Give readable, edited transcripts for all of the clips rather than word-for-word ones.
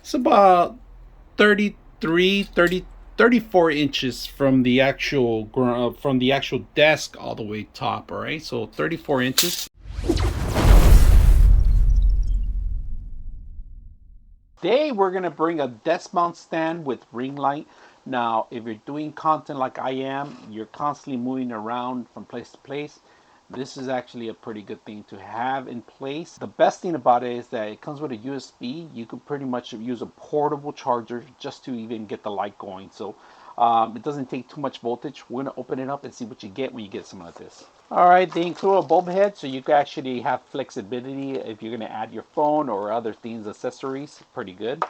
It's about 34 inches from the actual desk all the way top. All right, so 34 inches. Today we're gonna bring a desk mount stand with ring light. Now, if you're doing content like I am, you're constantly moving around from place to place. This is actually a pretty good thing to have in place. The best thing about it is that it comes with a USB. You could pretty much use a portable charger just to even get the light going. So it doesn't take too much voltage. We're gonna open it up and see what you get when you get something like this. All right, they include a bulb head, so you can actually have flexibility if you're gonna add your phone or other things, accessories. Pretty good.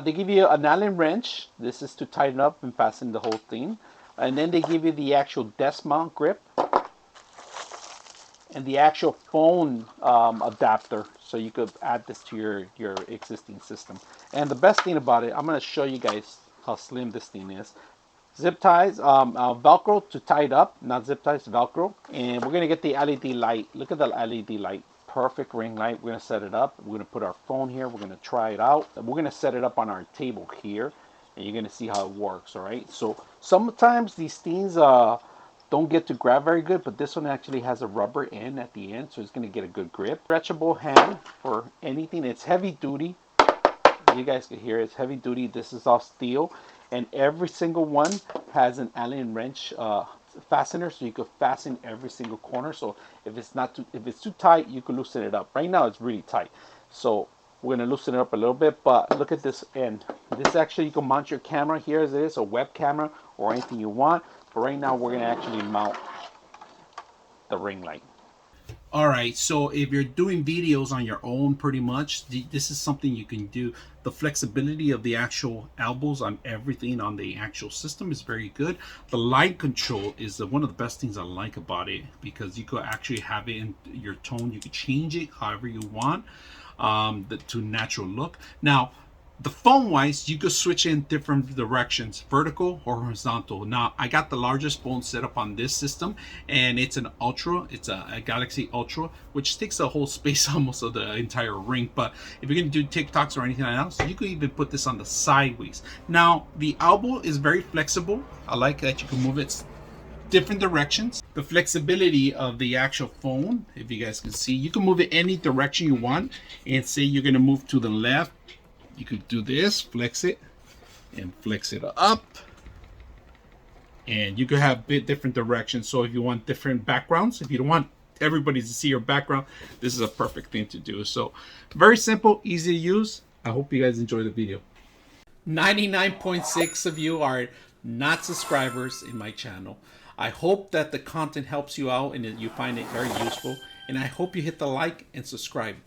They give you an Allen wrench. This is to tighten up and fasten the whole thing. And then they give you the actual desk mount grip and the actual phone adapter, so you could add this to your existing system. And the best thing about it, I'm going to show you guys how slim this thing is. Zip ties, Velcro to tie it up, not zip ties, Velcro. And we're going to get the LED light. Look at the LED light. Perfect ring light. We're going to set it up. We're going to put our phone here. We're going to try it out. We're going to set it up on our table here, and you're going to see how it works. All right, so sometimes these things don't get to grab very good, but this one actually has a rubber end at the end, so it's going to get a good grip. Stretchable hand for anything. It's heavy duty. You guys can hear it's heavy duty. This is all steel, and every single one has an Allen wrench fastener, so you could fasten every single corner. So if it's too tight, you can loosen it up. Right now it's really tight, so we're gonna loosen it up a little bit. But look at this end. This actually, you can mount your camera here as it is, a web camera or anything you want. But right now we're gonna actually mount the ring light. All right, so if you're doing videos on your own, pretty much, this is something you can do. The flexibility of the actual elbows on everything on the actual system is very good. The light control is one of the best things I like about it, because you could actually have it in your tone. You could change it however you want, to natural look. Now, the phone wise, you could switch in different directions, vertical or horizontal. Now, I got the largest phone set up on this system, and it's an Ultra. It's a Galaxy Ultra, which takes the whole space almost of the entire ring. But if you're gonna do TikToks or anything else, you could even put this on the sideways. Now, the elbow is very flexible. I like that you can move it different directions. The flexibility of the actual phone, if you guys can see, you can move it any direction you want. And say you're gonna move to the left, you could do this, flex it, and flex it up. And you could have different directions. So if you want different backgrounds, if you don't want everybody to see your background, this is a perfect thing to do. So very simple, easy to use. I hope you guys enjoy the video. 99.6 of you are not subscribers in my channel. I hope that the content helps you out and that you find it very useful. And I hope you hit the like and subscribe.